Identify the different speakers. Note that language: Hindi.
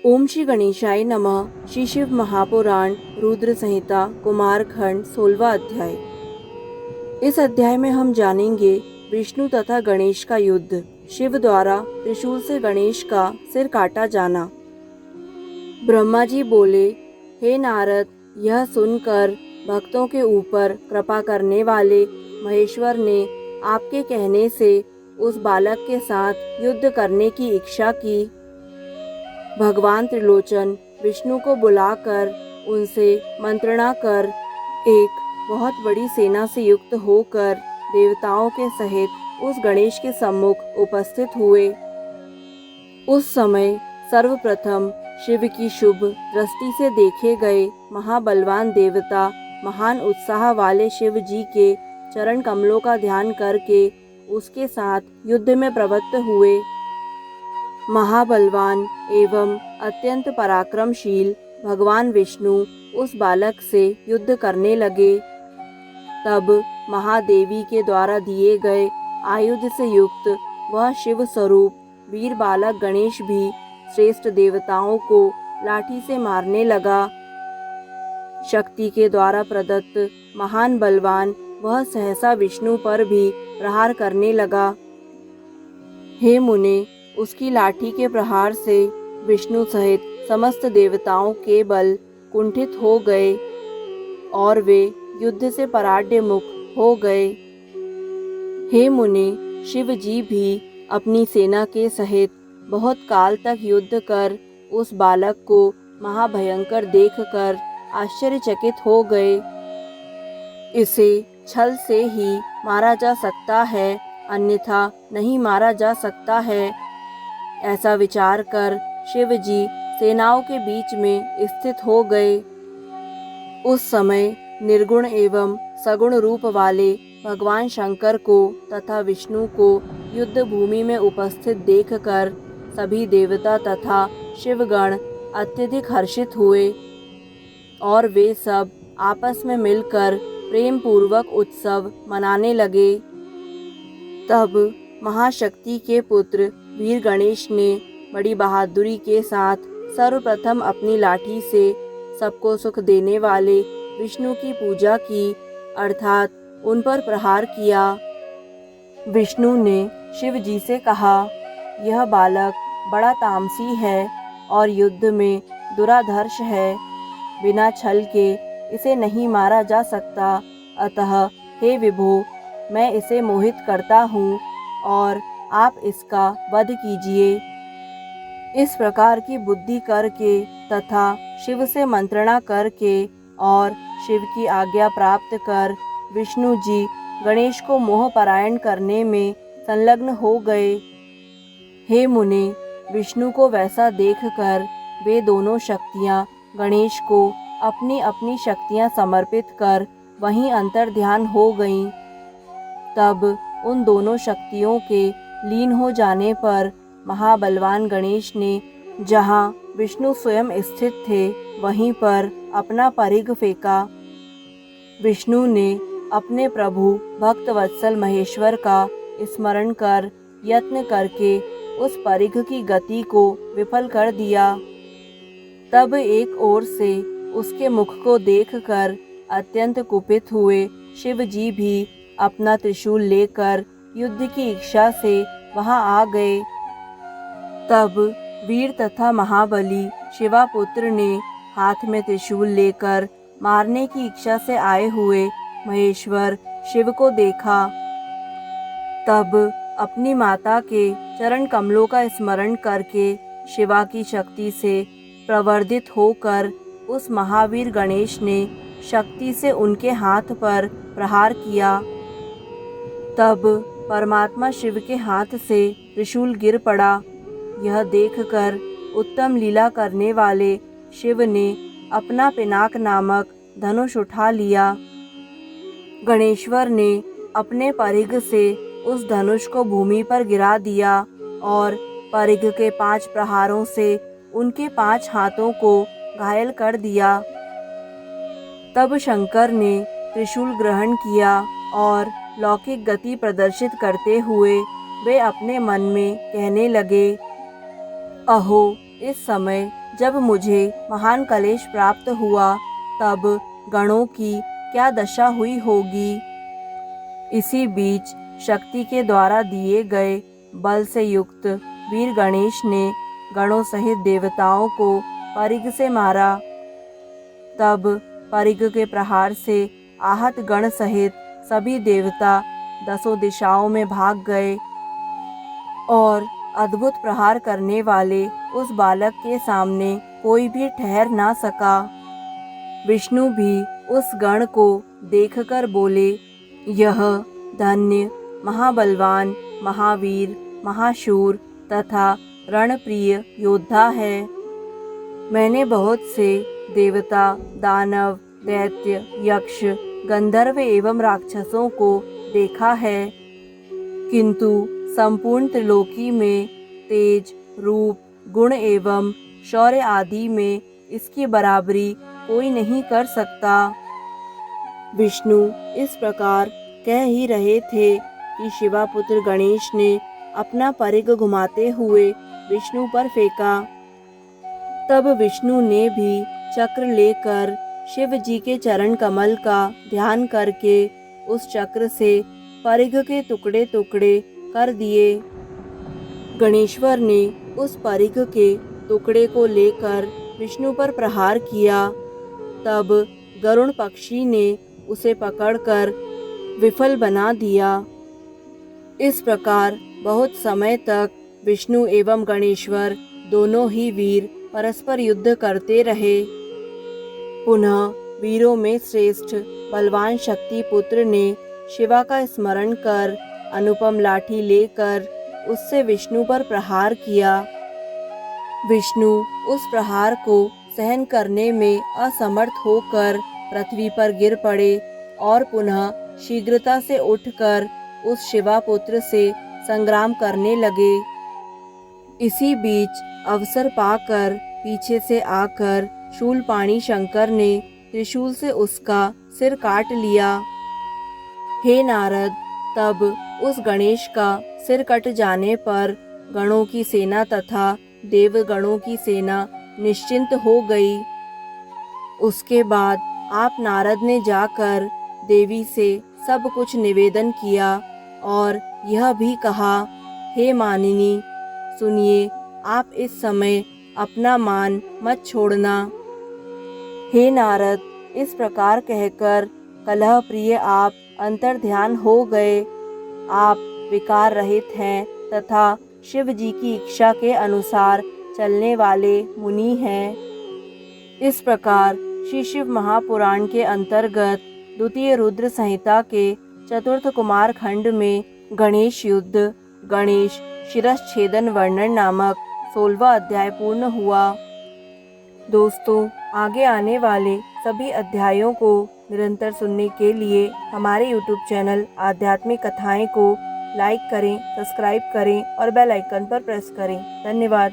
Speaker 1: ओम श्री गणेशाय नमः। श्री शिव महापुराण रुद्र संहिता कुमारखंड 16वां अध्याय। इस अध्याय में हम जानेंगे विष्णु तथा गणेश का युद्ध, शिव द्वारा त्रिशूल से गणेश का सिर काटा जाना। ब्रह्मा जी बोले, हे नारद, यह सुनकर भक्तों के ऊपर कृपा करने वाले महेश्वर ने आपके कहने से उस बालक के साथ युद्ध करने की इच्छा की। भगवान त्रिलोचन विष्णु को बुलाकर उनसे मंत्रणा कर एक बहुत बड़ी सेना से युक्त होकर देवताओं के सहित उस गणेश के सम्मुख उपस्थित हुए। उस समय सर्वप्रथम शिव की शुभ दृष्टि से देखे गए महाबलवान देवता महान उत्साह वाले शिव जी के चरण कमलों का ध्यान करके उसके साथ युद्ध में प्रवृत्त हुए। महाबलवान एवं अत्यंत पराक्रमशील भगवान विष्णु उस बालक से युद्ध करने लगे। तब महादेवी के द्वारा दिए गए आयुध से युक्त वह शिव स्वरूप वीर बालक गणेश भी श्रेष्ठ देवताओं को लाठी से मारने लगा। शक्ति के द्वारा प्रदत्त महान बलवान वह सहसा विष्णु पर भी प्रहार करने लगा। हे मुने, उसकी लाठी के प्रहार से विष्णु सहित समस्त देवताओं के बल कुंठित हो गए और वे युद्ध से पराड्य मुख हो गए। हे मुने, शिव जी भी अपनी सेना के सहित बहुत काल तक युद्ध कर उस बालक को महाभयंकर देखकर आश्चर्यचकित हो गए। इसे छल से ही मारा जा सकता है, अन्यथा नहीं मारा जा सकता है, ऐसा विचार कर शिव जी सेनाओं के बीच में स्थित हो गए। उस समय निर्गुण एवं सगुण रूप वाले भगवान शंकर को तथा विष्णु को युद्ध भूमि में उपस्थित देखकर सभी देवता तथा शिवगण अत्यधिक हर्षित हुए और वे सब आपस में मिलकर प्रेम पूर्वक उत्सव मनाने लगे। तब महाशक्ति के पुत्र वीर गणेश ने बड़ी बहादुरी के साथ सर्वप्रथम अपनी लाठी से सबको सुख देने वाले विष्णु की पूजा की, अर्थात उन पर प्रहार किया। विष्णु ने शिव जी से कहा, यह बालक बड़ा तामसी है और युद्ध में दुराधर्ष है, बिना छल के इसे नहीं मारा जा सकता, अतः हे विभो, मैं इसे मोहित करता हूँ और आप इसका वध कीजिए। इस प्रकार की बुद्धि करके तथा शिव से मंत्रणा करके और शिव की आज्ञा प्राप्त कर विष्णु जी गणेश को मोहपरायण करने में संलग्न हो गए। हे मुने, विष्णु को वैसा देखकर वे दोनों शक्तियाँ गणेश को अपनी अपनी शक्तियाँ समर्पित कर वहीं अंतर्ध्यान हो गईं। तब उन दोनों शक्तियों के लीन हो जाने पर महाबलवान गणेश ने जहाँ विष्णु स्वयं स्थित थे वहीं पर अपना परिघ फेंका। विष्णु ने अपने प्रभु भक्तवत्सल महेश्वर का स्मरण कर यत्न करके उस परिघ की गति को विफल कर दिया। तब एक ओर से उसके मुख को देखकर अत्यंत कुपित हुए शिव जी भी अपना त्रिशूल लेकर युद्ध की इच्छा से वहां आ गए। तब वीर तथा महाबली शिवापुत्र ने हाथ में त्रिशूल लेकर मारने की इच्छा से आए हुए महेश्वर शिव को देखा। तब अपनी माता के चरण कमलों का स्मरण करके शिवा की शक्ति से प्रवर्धित होकर उस महावीर गणेश ने शक्ति से उनके हाथ पर प्रहार किया। तब परमात्मा शिव के हाथ से त्रिशूल गिर पड़ा। यह देखकर उत्तम लीला करने वाले शिव ने अपना पिनाक नामक धनुष उठा लिया। गणेश्वर ने अपने परिघ से उस धनुष को भूमि पर गिरा दिया और परिघ के 5 प्रहारों से उनके 5 हाथों को घायल कर दिया। तब शंकर ने त्रिशूल ग्रहण किया और लौकिक गति प्रदर्शित करते हुए वे अपने मन में कहने लगे, अहो, इस समय जब मुझे महान कलेश प्राप्त हुआ तब गणों की क्या दशा हुई होगी। इसी बीच शक्ति के द्वारा दिए गए बल से युक्त वीर गणेश ने गणों सहित देवताओं को परिघ से मारा। तब परिघ के प्रहार से आहत गण सहित सभी देवता दसों दिशाओं में भाग गए और अद्भुत प्रहार करने वाले उस बालक के सामने कोई भी ठहर ना सका। विष्णु भी उस गण को देखकर बोले, यह धन्य महाबलवान महावीर महाशूर तथा रणप्रिय योद्धा है। मैंने बहुत से देवता दानव दैत्य यक्ष गंधर्व एवं राक्षसों को देखा है, किंतु संपूर्ण त्रिलोकी में तेज रूप गुण एवं शौर्य आदि में इसकी बराबरी कोई नहीं कर सकता। विष्णु इस प्रकार कह ही रहे थे कि शिवापुत्र गणेश ने अपना परिघ घुमाते हुए विष्णु पर फेंका। तब विष्णु ने भी चक्र लेकर शिव जी के चरण कमल का ध्यान करके उस चक्र से परिघ के टुकड़े टुकड़े कर दिए। गणेश्वर ने उस परिघ के टुकड़े को लेकर विष्णु पर प्रहार किया। तब गरुड़ पक्षी ने उसे पकड़कर विफल बना दिया। इस प्रकार बहुत समय तक विष्णु एवं गणेश्वर दोनों ही वीर परस्पर युद्ध करते रहे। पुनः वीरों में श्रेष्ठ बलवान शक्ति पुत्र ने शिवा का स्मरण कर अनुपम लाठी लेकर उससे विष्णु पर प्रहार किया। विष्णु उस प्रहार को सहन करने में असमर्थ होकर पृथ्वी पर गिर पड़े और पुनः शीघ्रता से उठकर उस शिवापुत्र से संग्राम करने लगे। इसी बीच अवसर पाकर पीछे से आकर शूलपाणी शंकर ने त्रिशूल से उसका सिर काट लिया। हे नारद, तब उस गणेश का सिर कट जाने पर गणों की सेना तथा देवगणों की सेना निश्चिंत हो गई। उसके बाद आप नारद ने जाकर देवी से सब कुछ निवेदन किया और यह भी कहा, हे मानिनी, सुनिए, आप इस समय अपना मान मत छोड़ना। हे नारद, इस प्रकार कहकर कलह प्रिय आप अंतर्ध्यान हो गए। आप विकार रहित हैं तथा शिव जी की इच्छा के अनुसार चलने वाले मुनि हैं। इस प्रकार श्री शिव महापुराण के अंतर्गत द्वितीय रुद्र संहिता के चतुर्थ कुमार खंड में गणेश युद्ध गणेश शिरश्छेदन वर्णन नामक 16वां अध्याय पूर्ण हुआ। दोस्तों, आगे आने वाले सभी अध्यायों को निरंतर सुनने के लिए हमारे YouTube चैनल आध्यात्मिक कथाएं को लाइक करें, सब्सक्राइब करें और बेल आइकन पर प्रेस करें। धन्यवाद।